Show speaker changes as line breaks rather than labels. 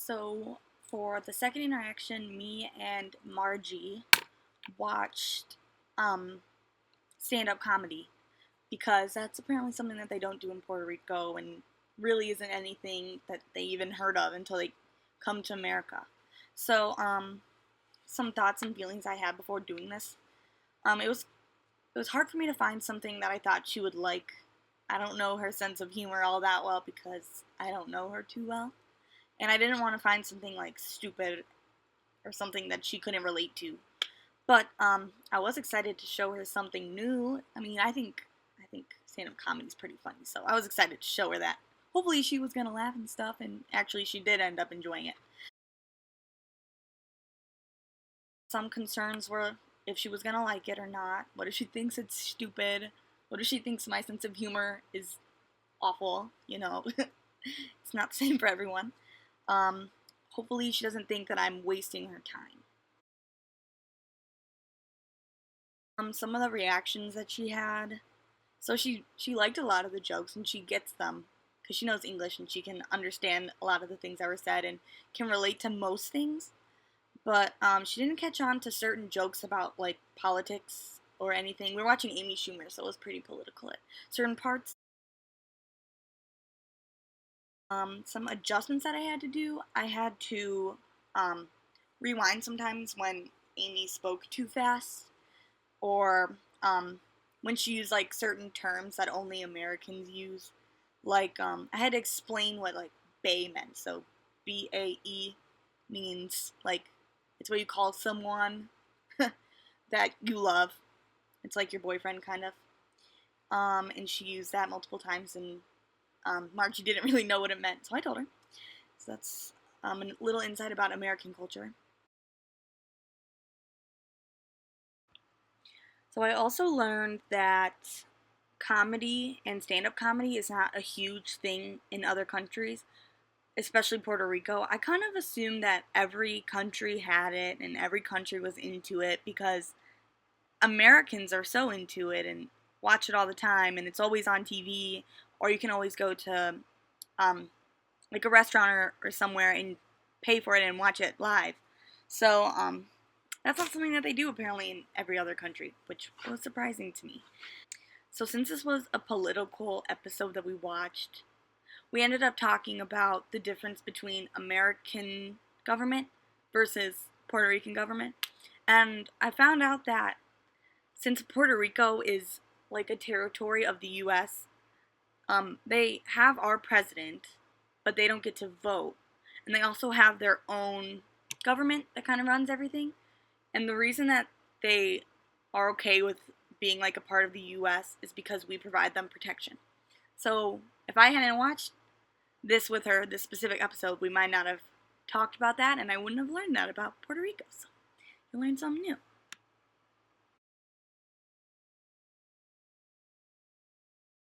So, for the second interaction, me and Margie watched stand-up comedy because that's apparently something that they don't do in Puerto Rico and really isn't anything that they even heard of until they come to America. So, some thoughts and feelings I had before doing this. It was hard for me to find something that I thought she would like. I don't know her sense of humor all that well because I don't know her too well. And I didn't want to find something like stupid or something that she couldn't relate to. But I was excited to show her something new. I mean, I think stand-up comedy is pretty funny, so I was excited to show her that. Hopefully, she was gonna laugh and stuff, and actually, she did end up enjoying it. Some concerns were if she was gonna like it or not. What if she thinks it's stupid? What if she thinks my sense of humor is awful? It's not the same for everyone. Um, Hopefully, she doesn't think that I'm wasting her time. Some of the reactions that she had. So she liked a lot of the jokes and she gets them because she knows English and she can understand a lot of the things that were said and can relate to most things. But she didn't catch on to certain jokes about like politics or anything. We were watching Amy Schumer, so it was pretty political at certain parts. Some adjustments that I had to do. I had to rewind sometimes when Amy spoke too fast or when she used like certain terms that only Americans use. Like I had to explain what like bae meant. So BAE means like it's what you call someone that you love. It's like your boyfriend kind of. And she used that multiple times, and Margie didn't really know what it meant, so I told her. So that's a little insight about American culture. So I also learned that comedy and stand-up comedy is not a huge thing in other countries, especially Puerto Rico. I kind of assumed that every country had it and every country was into it because Americans are so into it and watch it all the time and it's always on TV, or you can always go to um, like a restaurant or somewhere and pay for it and watch it live. So that's not something that they do apparently in every other country, which was surprising to me. So since this was a political episode that we watched, we ended up talking about the difference between American government versus Puerto Rican government. And I found out that since Puerto Rico is like a territory of the US, they have our president, but they don't get to vote. And they also have their own government that kind of runs everything. And the reason that they are okay with being like a part of the US is because we provide them protection. So if I hadn't watched this with her, this specific episode, we might not have talked about that, and I wouldn't have learned that about Puerto Rico. So you learned something new.